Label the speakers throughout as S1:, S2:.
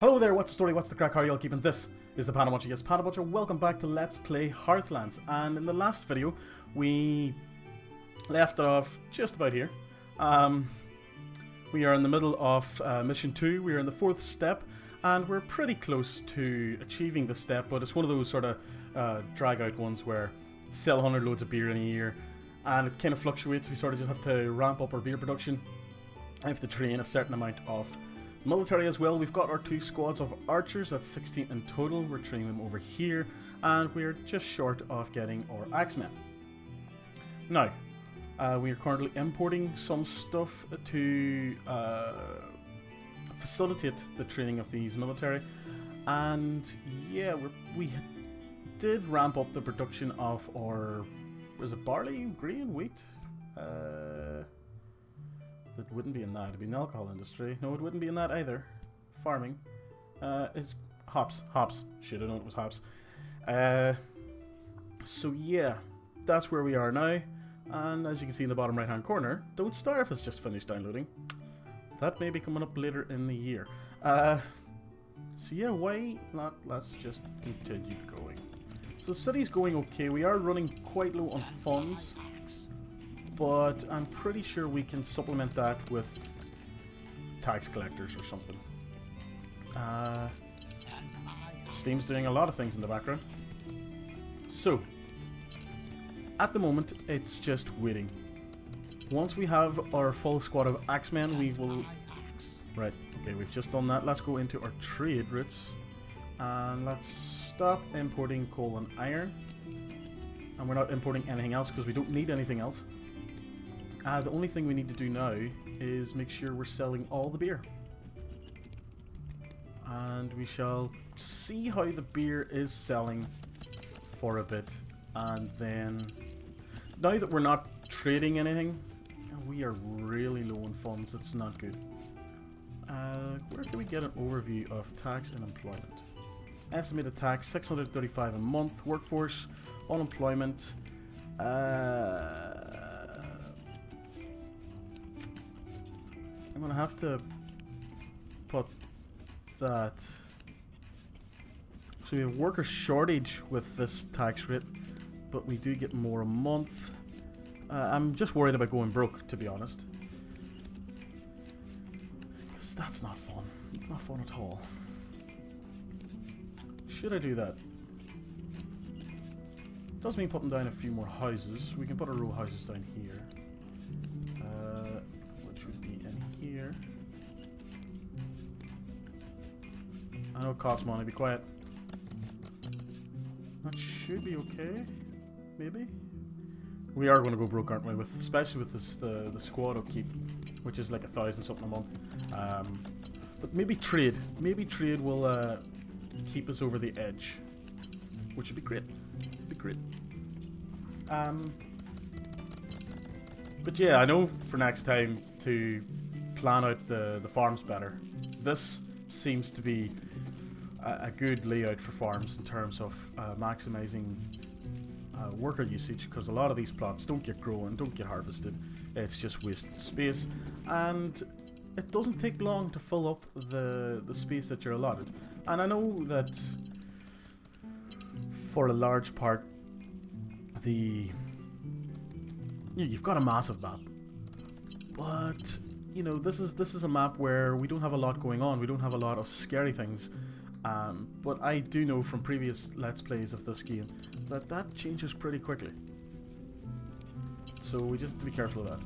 S1: Hello there, what's the story, what's the crack, how are you all keeping? This is ThePandaPuncher. Yes, ThePandaPuncher, welcome back to Let's Play Hearthlands. And in the last video, we left it off just about here. We are in the middle of Mission 2, we are in the 4th step, and we're pretty close to achieving the step, but it's one of those sort of drag-out ones where sell 100 loads of beer in a year, and it kind of fluctuates. We sort of just have to ramp up our beer production. I have to train a certain amount of military as well. We've got our 2 squads of archers, that's 16 in total. We're training them over here, and we're just short of getting our axemen. Now, we are currently importing some stuff to facilitate the training of these military, and yeah, we did ramp up the production of our, was it barley, grain, wheat? It wouldn't be in that, it'd be in the alcohol industry. No, it wouldn't be in that either. Farming. It's hops. Should have known it was hops. So yeah, that's where we are now. And as you can see in the bottom right hand corner, Don't Starve has just finished downloading. That may be coming up later in the year. So yeah, why not? Let's just continue going. So the city's going okay. We are running quite low on funds, but I'm pretty sure we can supplement that with tax collectors or something. Steam's doing a lot of things in the background. So, at the moment, it's just waiting. Once we have our full squad of axemen, we will... Right, okay, we've just done that. Let's go into our trade routes. And let's stop importing coal and iron. And we're not importing anything else because we don't need anything else. The only thing we need to do now is make sure we're selling all the beer. And we shall see how the beer is selling for a bit. And then, now that we're not trading anything, we are really low on funds. It's not good. Where can we get an overview of tax and employment? Estimated tax, 635 a month. Workforce, unemployment. I'm gonna have to put that. So we have worker shortage with this tax rate, but we do get more a month. I'm just worried about going broke, to be honest, because that's not fun. It's not fun at all. Should I do that? Does mean putting down a few more houses. We can put a row of houses down here. Which would be in here. I know it costs money, be quiet. That should be okay. Maybe? We are going to go broke, aren't we? Especially with this, the squad upkeep, which is like 1,000 something a month. But maybe trade. Maybe trade will keep us over the edge, which would be great. It'd be great. But yeah, I know for next time to plan out the farms better. This seems to be a good layout for farms in terms of maximizing worker usage, because a lot of these plots don't get grown, don't get harvested. It's just wasted space, and it doesn't take long to fill up the space that you're allotted. And I know that for a large part, you've got a massive map, but you know, this is a map where we don't have a lot going on. We don't have a lot of scary things. But I do know from previous Let's Plays of this game that changes pretty quickly. So we just have to be careful of that.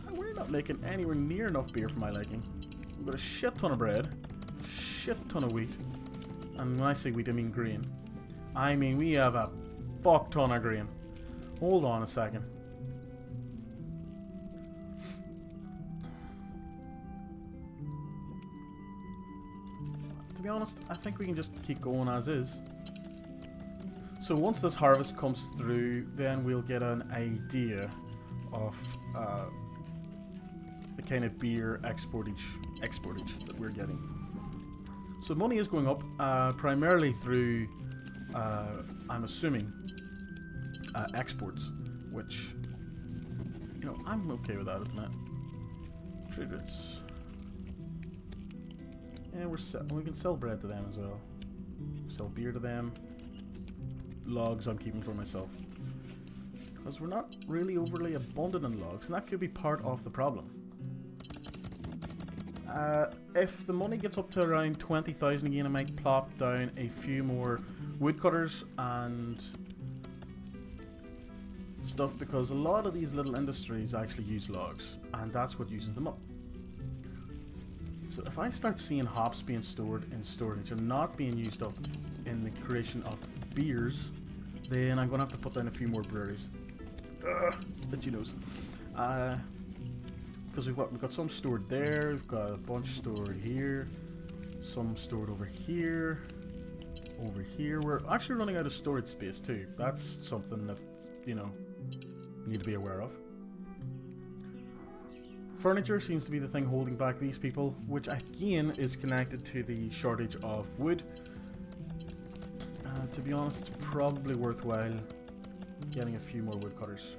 S1: And we're not making anywhere near enough beer for my liking. We've got a shit ton of bread, shit ton of wheat, and when I say wheat I mean grain. I mean we have a fuck ton of grain. Hold on a second. To be honest, I think we can just keep going as is. So once this harvest comes through, then we'll get an idea of the kind of beer exportage that we're getting. So money is going up, primarily through, I'm assuming, exports, which, you know, I'm okay with that, isn't it? Trade routes. Yeah, we can sell bread to them as well. Sell beer to them. Logs I'm keeping for myself. Because we're not really overly abundant in logs, and that could be part of the problem. If the money gets up to around 20,000 again, I might plop down a few more woodcutters and stuff, because a lot of these little industries actually use logs, and that's what uses them up. So if I start seeing hops being stored in storage and not being used up in the creation of beers, then I'm going to have to put down a few more breweries. Itchy nose. Because we've got some stored there, we've got a bunch stored here, some stored over here, over here. We're actually running out of storage space too. That's something that, you know, need to be aware of. Furniture seems to be the thing holding back these people, which again is connected to the shortage of wood. To be honest, it's probably worthwhile getting a few more woodcutters.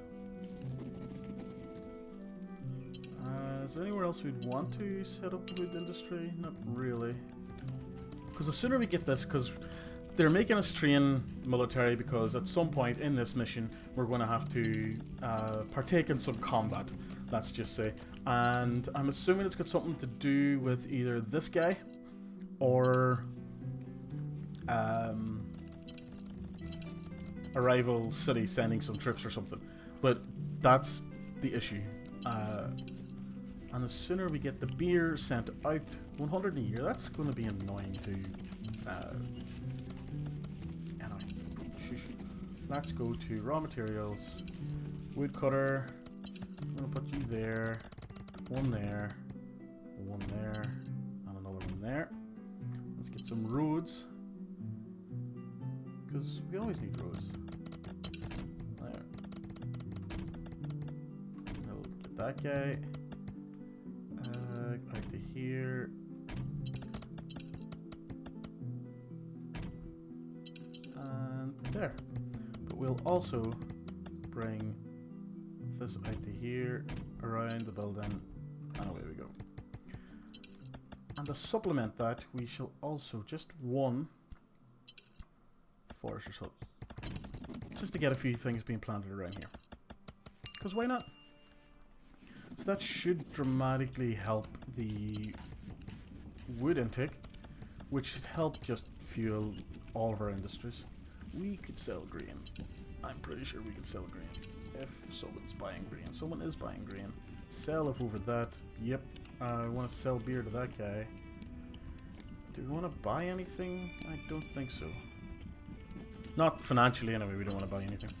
S1: Is there anywhere else we'd want to set up the wood industry? Not really. Because the sooner we get this, because they're making us train military, because at some point in this mission we're going to have to partake in some combat, let's just say. And I'm assuming it's got something to do with either this guy or a rival city sending some troops or something. But that's the issue. And the sooner we get the beer sent out, 100 a year, that's going to be annoying to... anyway, shush. Let's go to raw materials, woodcutter. I'm going to put you there, one there, and another one there. Let's get some roads, because we always need roads. There. We'll get that guy. Out to here. And there. But we'll also bring this out to here, around the building, and away we go. And to supplement that, we shall also just one forester's hut. Just to get a few things being planted around here. Because why not? So that should dramatically help the wood intake, which should help just fuel all of our industries. We could sell grain. I'm pretty sure we could sell grain. If someone's buying grain. Someone is buying grain. Sell if over that. Yep. I want to sell beer to that guy. Do we want to buy anything? I don't think so. Not financially anyway, we don't want to buy anything.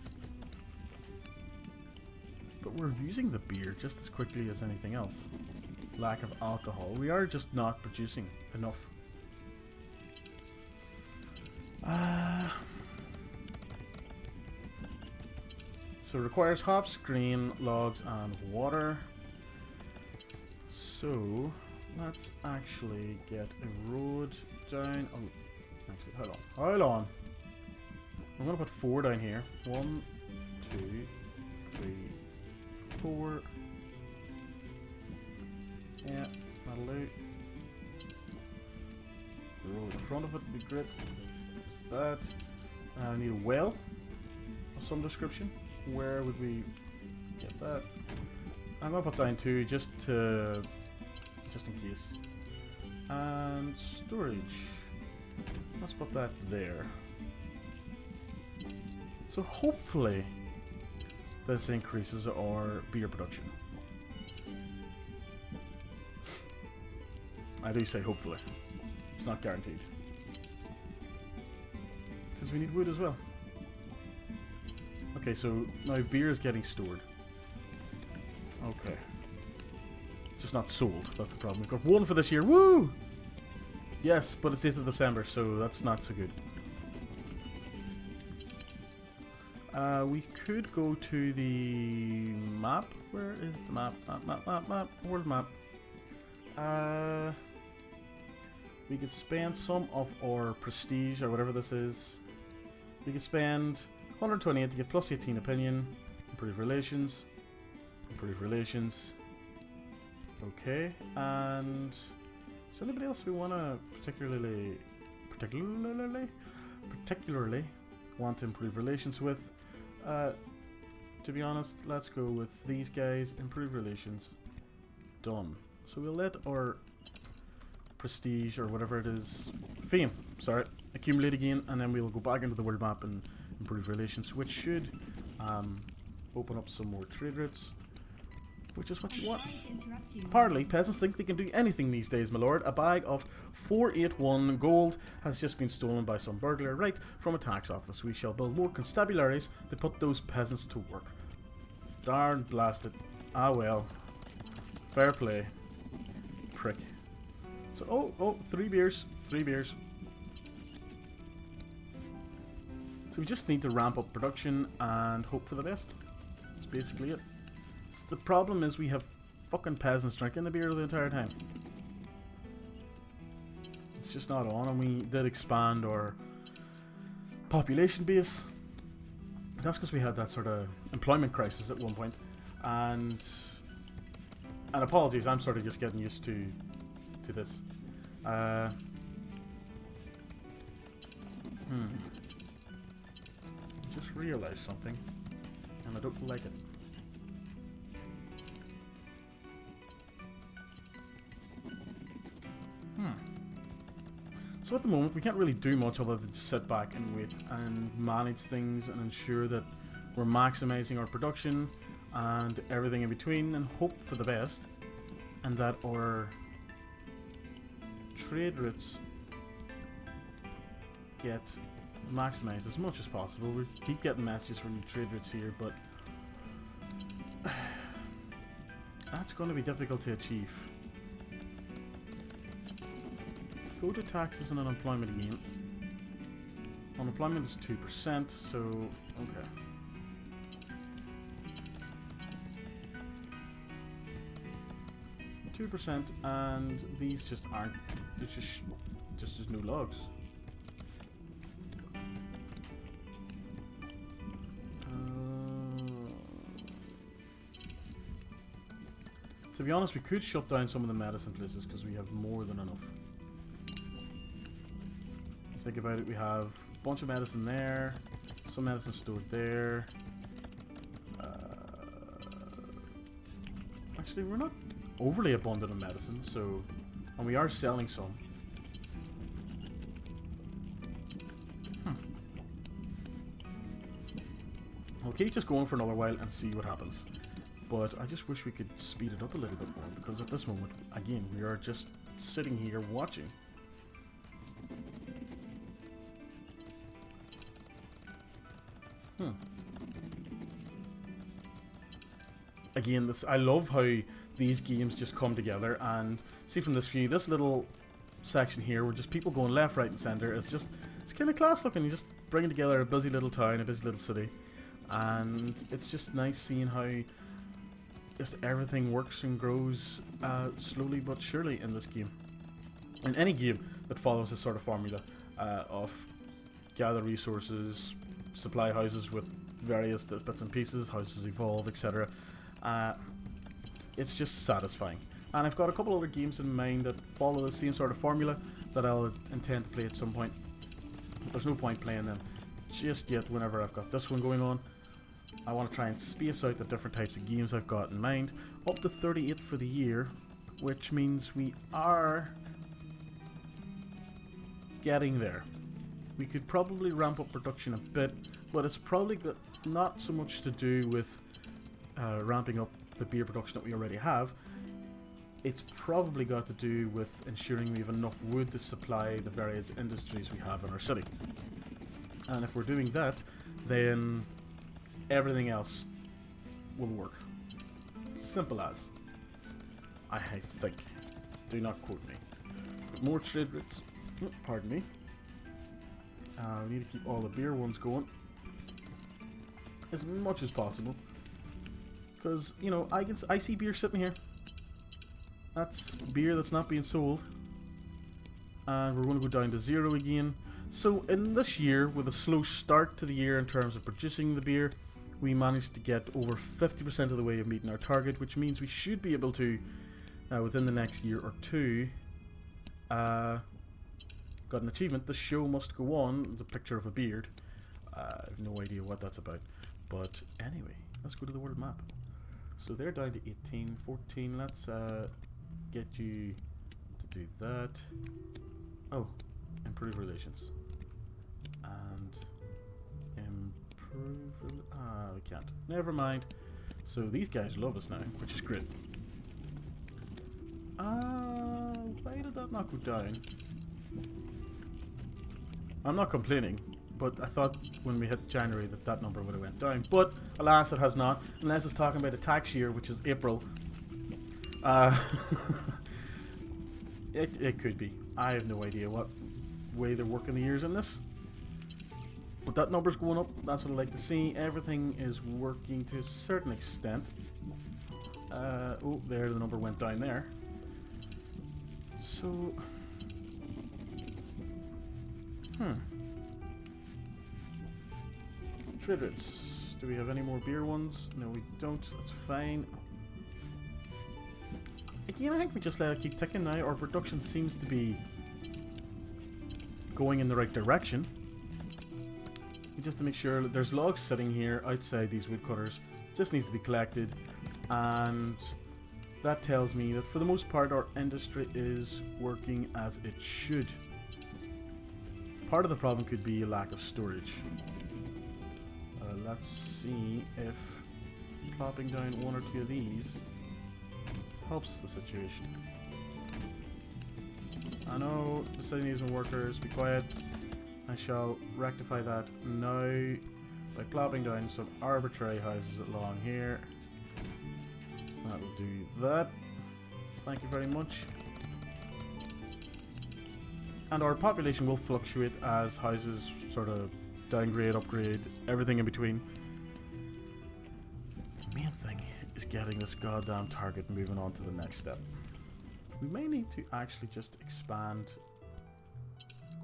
S1: But we're using the beer just as quickly as anything else. Lack of alcohol. We are just not producing enough. So it requires hops, grain, logs, and water. So let's actually get a road down. Oh, actually, hold on. I'm gonna put 4 down here. 1, 2, 3, 4. Yeah, that'll do. The road in front of it would be great. There's that. I need a well of some description. Where would we get that? I'm gonna put down 2 just in case. And storage. Let's put that there. So hopefully this increases our beer production. I do say hopefully. It's not guaranteed. Because we need wood as well. Okay, so now beer is getting stored. Okay. Just not sold, that's the problem. We've got 1 for this year, woo! Yes, but it's 8th of December, so that's not so good. We could go to the map. Where is the map? Map. World map. We could spend some of our prestige, or whatever this is. We could spend 128 to get plus 18 opinion. Improve relations. Improve relations. Okay, and Is anybody else we want to particularly want to improve relations with? To be honest, let's go with these guys. Improve relations. Done. So we'll let our prestige, or whatever it is, fame, sorry, accumulate again, and then we'll go back into the world map and improve relations, which should open up some more trade routes, which is what you want. Apparently, peasants think they can do anything these days, my lord. A bag of 481 gold has just been stolen by some burglar right from a tax office. We shall build more constabularies to put those peasants to work. Darn blasted. Ah well. Fair play. Prick. So, oh, 3 beers. 3 beers. So we just need to ramp up production and hope for the best. That's basically it. The problem is we have fucking peasants drinking the beer the entire time. It's just not on, and we did expand our population base. That's because we had that sort of employment crisis at one point. And apologies, I'm sort of just getting used to this. Just realized something, and I don't like it. So at the moment, we can't really do much other than just sit back and wait and manage things and ensure that we're maximizing our production and everything in between, and hope for the best, and that our trade routes get maximized as much as possible. We keep getting messages from the trade routes here, but that's going to be difficult to achieve. Go to taxes and unemployment again. Unemployment is 2%, so okay. %, and these just aren't. There's just no logs. To be honest, we could shut down some of the medicine places because we have more than enough. Think about it, we have a bunch of medicine there, some medicine stored there. Actually, we're not overly abundant in medicine, so, and we are selling some. I'll keep just going for another while and see what happens. But I just wish we could speed it up a little bit more, because at this moment, again, we are just sitting here watching. Again, I love how these games just come together, and see from this view, this little section here where just people going left, right and centre, it's kind of class looking. You're just bringing together a busy little town, a busy little city, and it's just nice seeing how just everything works and grows slowly but surely in this game. In any game that follows this sort of formula of gather resources, supply houses with various bits and pieces, houses evolve, etc. It's just satisfying. And I've got a couple other games in mind that follow the same sort of formula that I'll intend to play at some point. There's no point playing them just yet whenever I've got this one going on. I want to try and space out the different types of games I've got in mind. Up to 38 for the year, which means we are getting there. We could probably ramp up production a bit, but it's probably got not so much to do with ramping up the beer production that we already have. It's probably got to do with ensuring we have enough wood to supply the various industries we have in our city. And if we're doing that, then everything else will work. Simple as. I think. Do not quote me. But more trade routes. Pardon me. We need to keep all the beer ones going as much as possible. Because, you know, I see beer sitting here. That's beer that's not being sold. And we're going to go down to 0 again. So in this year, with a slow start to the year in terms of producing the beer, we managed to get over 50% of the way of meeting our target, which means we should be able to, within the next year or two, Got an achievement. The show must go on. The picture of a beard. I have no idea what that's about. But anyway, let's go to the world map. So they're down to 18, 14. Let's get you to do that. Oh, improve relations. And improve... we can't. Never mind. So these guys love us now, which is great. Why did that not go down? I'm not complaining, but I thought when we hit January that number would have went down. But alas, it has not, unless it's talking about a tax year, which is April. It could be. I have no idea what way they're working the years in this. But that number's going up. That's what I like to see. Everything is working to a certain extent. Oh, there, the number went down there. So... Trade routes. Do we have any more beer ones? No, we don't. That's fine. Again, I think we just let it keep ticking now. Our production seems to be going in the right direction. We just have to make sure that there's logs sitting here outside these woodcutters. Just needs to be collected. And that tells me that for the most part our industry is working as it should. Part of the problem could be a lack of storage. Let's see if plopping down one or two of these helps the situation. I know the city needs more workers, be quiet. I shall rectify that now by plopping down some arbitrary houses along here. That will do that. Thank you very much. And our population will fluctuate as houses sort of downgrade, upgrade, everything in between. The main thing is getting this goddamn target moving on to the next step. We may need to actually just expand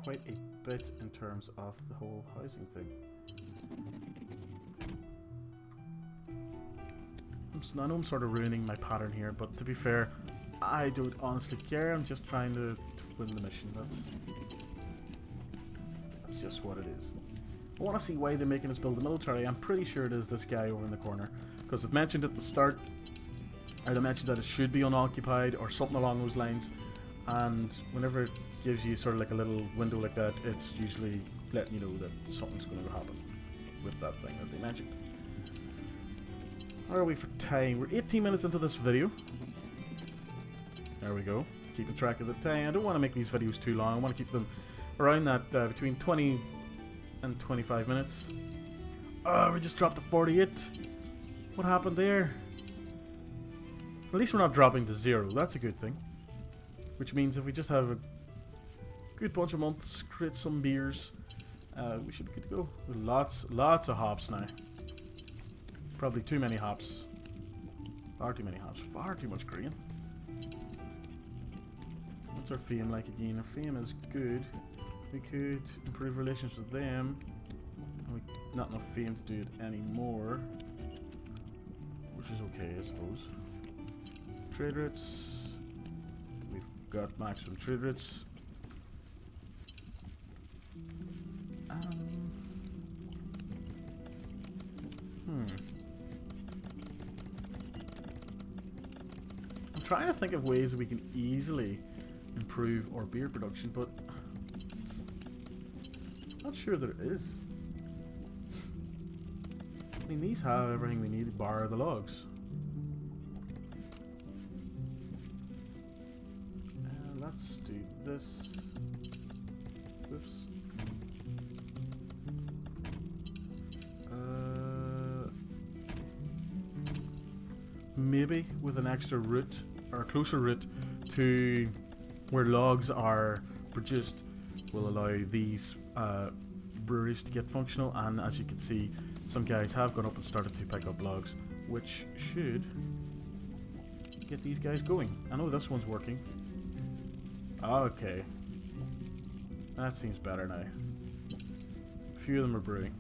S1: quite a bit in terms of the whole housing thing. I know I'm sort of ruining my pattern here, but to be fair, I don't honestly care. I'm just trying to win the mission. That's just what it is. I want to see why they're making us build a military. I'm pretty sure it is this guy over in the corner, because it mentioned at the start, or they mentioned that it should be unoccupied or something along those lines, and whenever it gives you sort of like a little window like that, it's usually letting you know that something's going to happen with that thing that they mentioned. How are we for time? We're 18 minutes into this video. There we go. Keeping track of the time. I don't want to make these videos too long. I want to keep them around that between 20 and 25 minutes. Oh, we just dropped to 48. What happened there? At least we're not dropping to 0. That's a good thing. Which means if we just have a good bunch of months, create some beers, we should be good to go. With lots of hops now. Probably too many hops. Far too many hops. Far too much grain. What's our fame like again? Our fame is good. We could improve relations with them. Not enough fame to do it anymore. Which is okay, I suppose. Trade rates. We've got maximum trade rates. I'm trying to think of ways that we can easily improve our beer production, but not sure there is. I mean, these have everything we need bar the logs. Let's do this. Whoops. Maybe with an extra route or a closer route to where logs are produced will allow these breweries to get functional, and as you can see, some guys have gone up and started to pick up logs, which should get these guys going. I know this one's working. Okay. That seems better now. A few of them are brewing.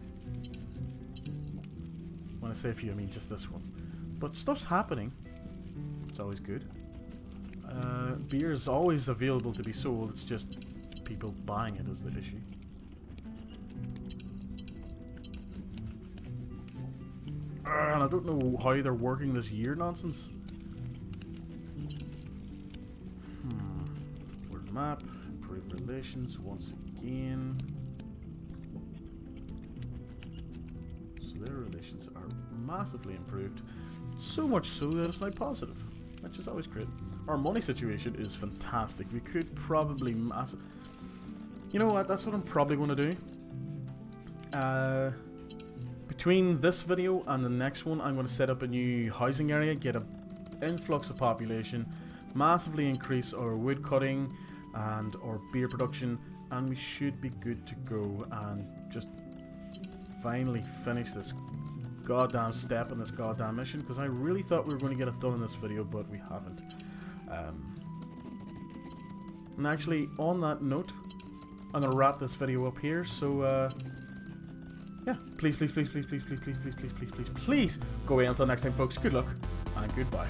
S1: When I say a few, I mean just this one. But stuff's happening. It's always good. Beer is always available to be sold, it's just people buying it is the issue. And I don't know how they're working this year nonsense. Word map, improve relations once again. So their relations are massively improved. So much so that it's now positive, which is always great. Our money situation is fantastic. We could probably You know what, that's what I'm probably going to do. Between this video and the next one, I'm going to set up a new housing area, get an influx of population, massively increase our wood cutting and our beer production, and we should be good to go and just finally finish this goddamn step in this goddamn mission, because I really thought we were going to get it done in this video, but we haven't. And actually, on that note, I'm going to wrap this video up here, so yeah, please go away until next time, folks. Good luck and goodbye.